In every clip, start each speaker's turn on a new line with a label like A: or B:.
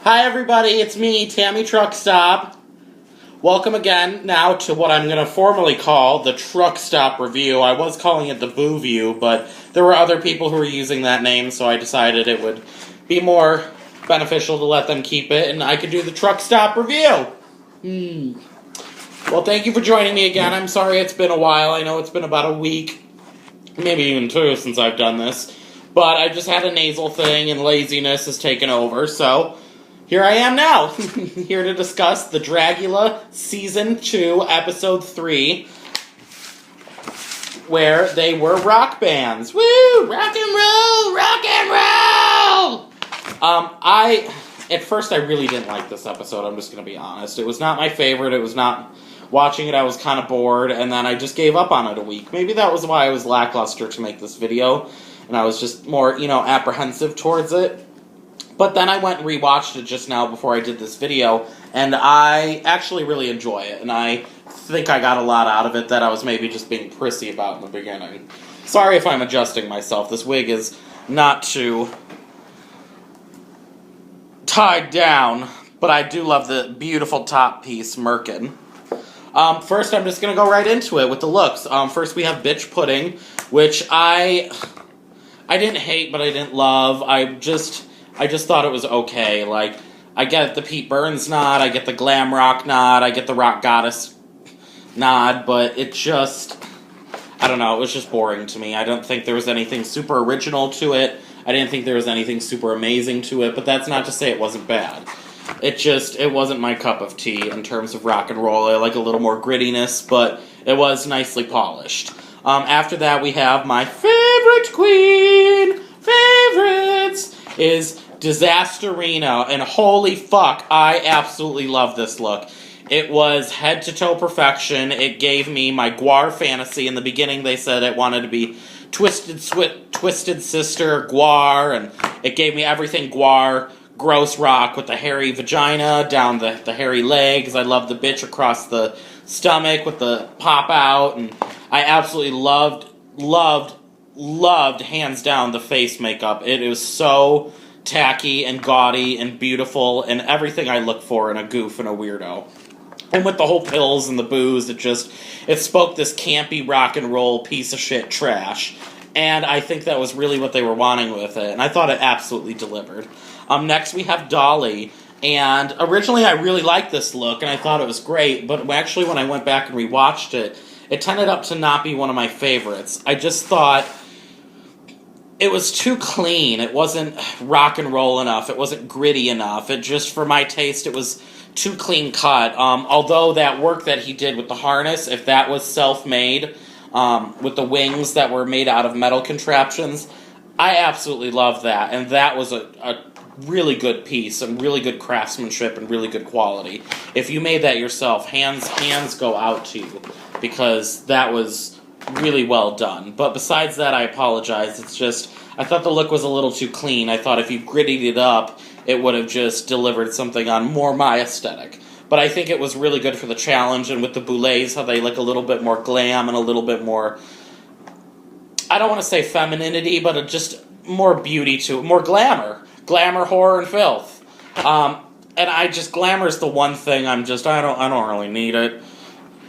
A: Hi everybody, it's me, Tammy Truckstop. Welcome again now to what I'm going to formally call the Truckstop Review. I was calling it the Boo View, but there were other people who were using that name, so I decided it would be more beneficial to let them keep it, and I could do the Truckstop Review. Well, thank you for joining me again. I'm sorry it's been a while. I know it's been about a week, maybe even two since I've done this, but I just had a nasal thing and laziness has taken over, so here I am now, here to discuss the Dragula Season 2, Episode 3, where they were rock bands. Woo! Rock and roll! Rock and roll! At first I really didn't like this episode, I'm just going to be honest. It was not my favorite, it was not... Watching it, I was kind of bored, and then I just gave up on it a week. Maybe that was why I was lackluster to make this video, and I was just more, apprehensive towards it. But then I went and rewatched it just now before I did this video, and I actually really enjoy it, and I think I got a lot out of it that I was maybe just being prissy about in the beginning. Sorry if I'm adjusting myself. This wig is not too tied down, but I do love the beautiful top piece, Merkin. First, I'm just going to go right into it with the looks. First, we have Bitch Pudding, which I didn't hate, but I didn't love. I just thought it was okay. Like, I get the Pete Burns nod, I get the glam rock nod, I get the rock goddess nod, but it just, I don't know, it was just boring to me. I don't think there was anything super original to it. I didn't think there was anything super amazing to it, but that's not to say it wasn't bad. It wasn't my cup of tea in terms of rock and roll. I like a little more grittiness, but it was nicely polished. After that, we have my favorite queen, favorites, is Disasterina, and holy fuck, I absolutely love this look. It was head-to-toe perfection. It gave me my Gwar fantasy. In the beginning, they said it wanted to be Twisted Sister, Gwar, and it gave me everything Gwar. Gross rock with the hairy vagina, down the hairy legs. I love the bitch across the stomach with the pop out, and I absolutely loved, hands down, the face makeup. It is so tacky and gaudy and beautiful and everything I look for in a goof and a weirdo. And with the whole pills and the booze, it spoke this campy rock and roll piece of shit trash. And I think that was really what they were wanting with it, and I thought it absolutely delivered. Next we have Dolly, and originally I really liked this look, and I thought it was great, but actually when I went back and rewatched it, it tended up to not be one of my favorites. I just thought it was too clean. It wasn't rock and roll enough. It wasn't gritty enough. It just, for my taste, it was too clean cut. Although that work that he did with the harness, if that was self-made, with the wings that were made out of metal contraptions, I absolutely love that, and that was a really good piece, and really good craftsmanship, and really good quality. If you made that yourself, hands go out to you, because that was really well done. But besides that, I apologize. It's just, I thought the look was a little too clean. I thought if you grittied it up, it would have just delivered something on more my aesthetic. But I think it was really good for the challenge, and with the boulets, how they look a little bit more glam and a little bit more, I don't want to say femininity, but just more beauty to it, more glamour. Glamour, horror, and filth. And glamour is the one thing I don't really need it.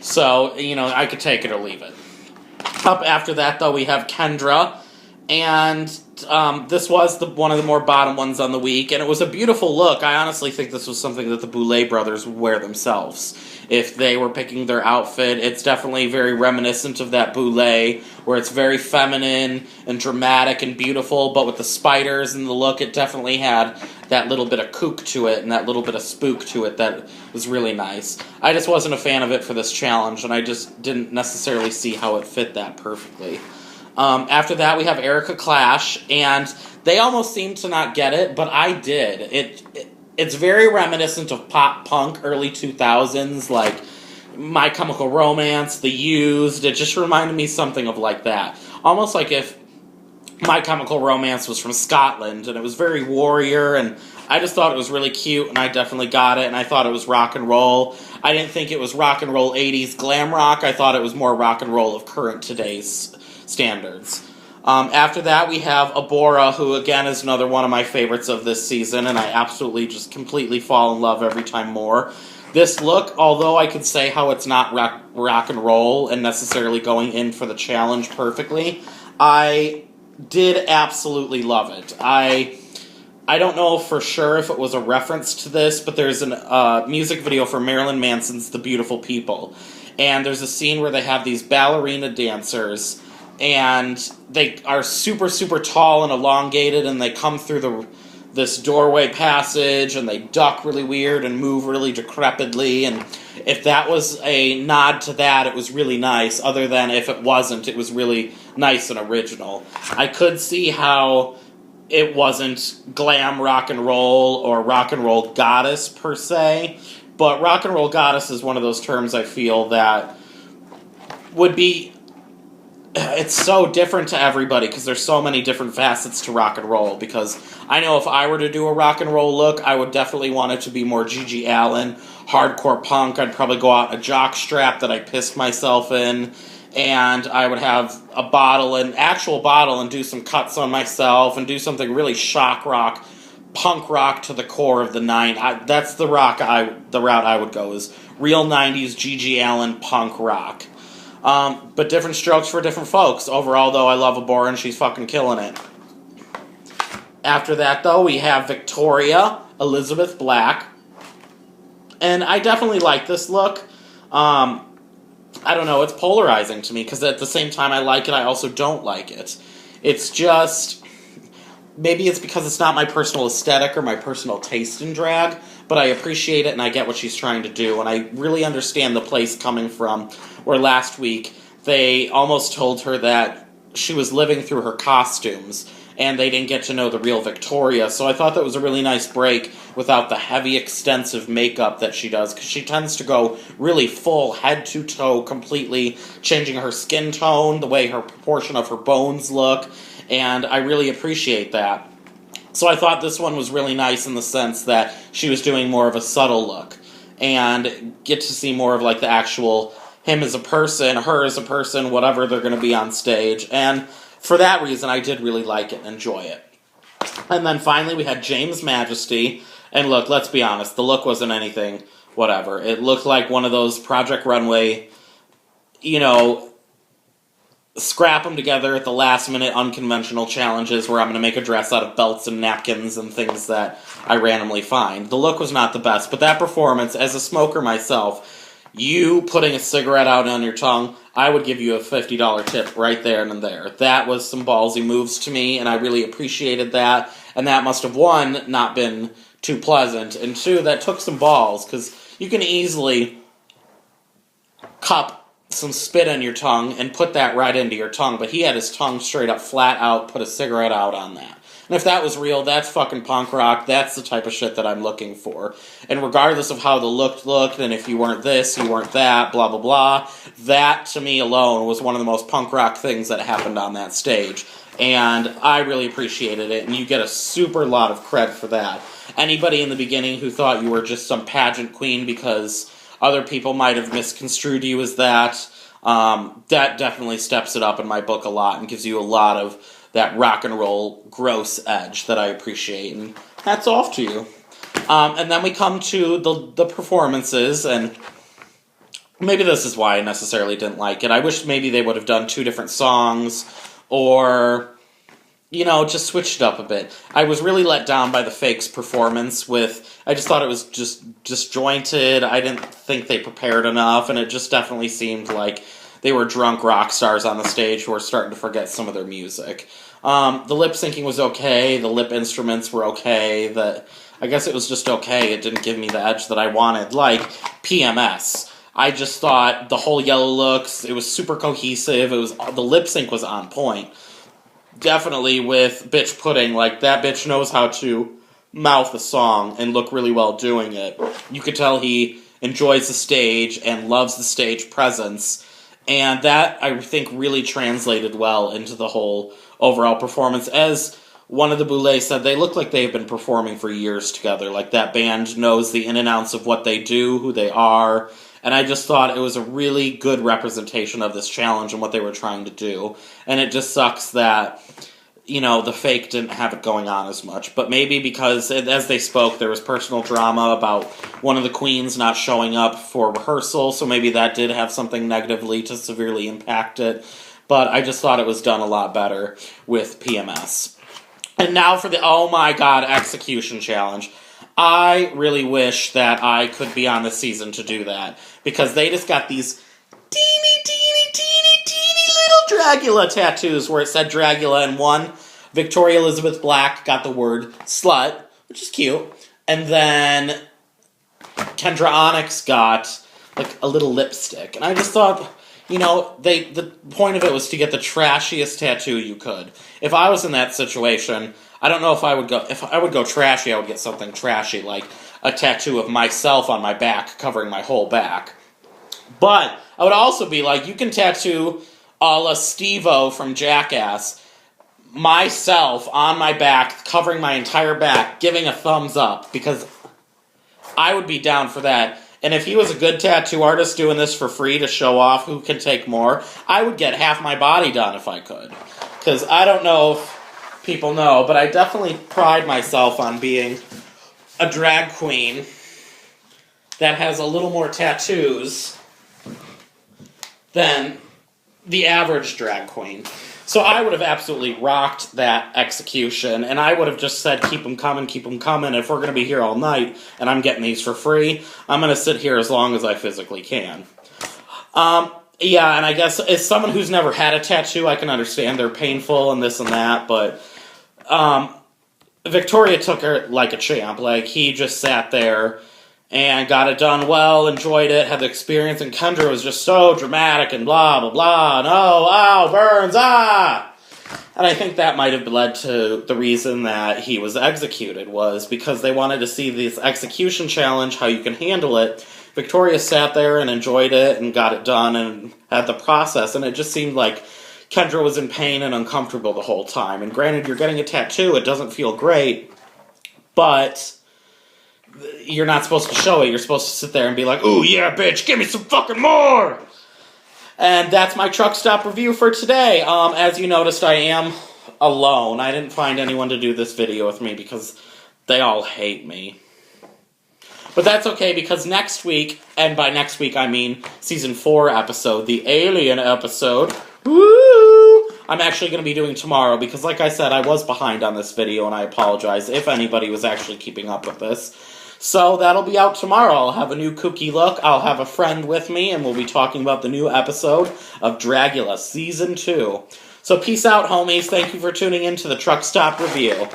A: So, I could take it or leave it. Up after that, though, we have Kendra, and this was one of the more bottom ones on the week, and it was a beautiful look. I honestly think this was something that the Boulay brothers would wear themselves. If they were picking their outfit, it's definitely very reminiscent of that Boulay, where it's very feminine and dramatic and beautiful, but with the spiders and the look, it definitely had that little bit of kook to it and that little bit of spook to it that was really nice. I just wasn't a fan of it for this challenge, and I just didn't necessarily see how it fit that perfectly. After that, we have Erica Clash, and they almost seemed to not get it, but I did. It's very reminiscent of pop punk, early 2000s, like My Chemical Romance, The Used. It just reminded me something of like that. Almost like if My Chemical Romance was from Scotland, and it was very warrior, and I just thought it was really cute, and I definitely got it, and I thought it was rock and roll. I didn't think it was rock and roll 80s glam rock. I thought it was more rock and roll of today's standards. After that, we have Abora, who again is another one of my favorites of this season, and I absolutely just completely fall in love every time more. This look, although I could say how it's not rock and roll and necessarily going in for the challenge perfectly, I did absolutely love it. I don't know for sure if it was a reference to this, but there's a music video for Marilyn Manson's The Beautiful People. And there's a scene where they have these ballerina dancers, and they are super, super tall and elongated, and they come through this doorway passage, and they duck really weird and move really decrepitly, and if that was a nod to that, it was really nice. Other than if it wasn't, it was really nice and original. I could see how it wasn't glam rock and roll goddess per se, but rock and roll goddess is one of those terms I feel that would be... It's so different to everybody because there's so many different facets to rock and roll. Because I know if I were to do a rock and roll look, I would definitely want it to be more Gigi Allen, hardcore punk. I'd probably go out in a jock strap that I pissed myself in, and I would have an actual bottle, and do some cuts on myself and do something really shock rock, punk rock to the core of the that's the route I would go, is real 90s Gigi Allen punk rock. But different strokes for different folks. Overall, though, I love Abora, and she's fucking killing it. After that, though, we have Victoria, Elizabeth Black. And I definitely like this look. I don't know, it's polarizing to me, because at the same time I like it, I also don't like it. It's just... Maybe it's because it's not my personal aesthetic or my personal taste in drag, but I appreciate it and I get what she's trying to do, and I really understand the place coming from where last week they almost told her that she was living through her costumes and they didn't get to know the real Victoria, so I thought that was a really nice break without the heavy, extensive makeup that she does, because she tends to go really full, head to toe, completely changing her skin tone, the way her proportion of her bones look, and I really appreciate that. So I thought this one was really nice in the sense that she was doing more of a subtle look, and get to see more of like the actual him as a person, her as a person, whatever they're going to be on stage, and for that reason I did really like it and enjoy it. And then finally we had James Majesty, and look, let's be honest, the look wasn't anything, whatever. It looked like one of those Project Runway, scrap them together at the last minute unconventional challenges where I'm going to make a dress out of belts and napkins and things that I randomly find. The look was not the best, but that performance, as a smoker myself, you putting a cigarette out on your tongue, I would give you a $50 tip right there and there. That was some ballsy moves to me, and I really appreciated that, and that must have, one, not been too pleasant, and two, that took some balls, because you can easily cup some spit on your tongue and put that right into your tongue, but he had his tongue straight up flat out, put a cigarette out on that. And if that was real, that's fucking punk rock. That's the type of shit that I'm looking for. And regardless of how the look looked, and if you weren't this, you weren't that, blah, blah, blah, that, to me alone, was one of the most punk rock things that happened on that stage. And I really appreciated it, and you get a super lot of cred for that. Anybody in the beginning who thought you were just some pageant queen because other people might have misconstrued you as that, that definitely steps it up in my book a lot and gives you a lot of that rock and roll gross edge that I appreciate, and hats off to you. And then we come to the performances, and maybe this is why I necessarily didn't like it. I wish maybe they would have done 2 different songs, or, just switched it up a bit. I was really let down by the Fakes performance I just thought it was just disjointed. I didn't think they prepared enough, and it just definitely seemed like they were drunk rock stars on the stage who were starting to forget some of their music. The lip syncing was okay, the lip instruments were okay, I guess it was just okay. It didn't give me the edge that I wanted, like PMS. I just thought the whole yellow looks, it was super cohesive, the lip sync was on point. Definitely with Bitch Pudding, like that bitch knows how to mouth a song and look really well doing it. You could tell he enjoys the stage and loves the stage presence, and that, I think, really translated well into the whole overall performance. As one of the Boulets said, they look like they've been performing for years together. Like, that band knows the in and outs of what they do, who they are, And I just thought it was a really good representation of this challenge and what they were trying to do. And it just sucks that, you know, the fake didn't have it going on as much. But maybe because, as they spoke, there was personal drama about one of the queens not showing up for rehearsal, so maybe that did have something negatively to severely impact it. But I just thought it was done a lot better with PMS. And now for the, oh my god, execution challenge. I really wish that I could be on the season to do that, because they just got these teeny little Dragula tattoos where it said Dragula, and one, Victoria Elizabeth Black, got the word slut, which is cute, and then Kendra Onyx got like a little lipstick, and I just thought, you know, the point of it was to get the trashiest tattoo you could. If I was in that situation, I don't know if I would go, if I would go trashy, I would get something trashy, like a tattoo of myself on my back, covering my whole back. But I would also be like, you can tattoo a la Steve-O from Jackass, myself on my back, covering my entire back, giving a thumbs up, because I would be down for that. And if he was a good tattoo artist doing this for free to show off who can take more, I would get half my body done if I could. Because I don't know if people know, but I definitely pride myself on being a drag queen that has a little more tattoos than the average drag queen. So I would have absolutely rocked that execution, and I would have just said, keep them coming, keep them coming. If we're going to be here all night, and I'm getting these for free, I'm going to sit here as long as I physically can. Yeah, and I guess as someone who's never had a tattoo, I can understand they're painful and this and that, but Victoria took her like a champ. Like, he just sat there and got it done well, enjoyed it, had the experience, and Kendra was just so dramatic and blah, blah, blah, and oh, ow, burns, ah! And I think that might have led to the reason that he was executed, was because they wanted to see this execution challenge, how you can handle it. Victoria sat there and enjoyed it and got it done and had the process, and it just seemed like Kendra was in pain and uncomfortable the whole time. And granted, you're getting a tattoo, it doesn't feel great, but you're not supposed to show it. You're supposed to sit there and be like, ooh, yeah, bitch, give me some fucking more! And that's my Truckstop review for today. As you noticed, I am alone. I didn't find anyone to do this video with me because they all hate me. But that's okay, because next week, and by next week I mean Season 4 episode, the Alien episode, woo! I'm actually going to be doing tomorrow, because like I said, I was behind on this video, and I apologize if anybody was actually keeping up with this. So that'll be out tomorrow. I'll have a new kooky look. I'll have a friend with me, and we'll be talking about the new episode of Dragula Season 2. So peace out, homies. Thank you for tuning in to the Truckstop Review.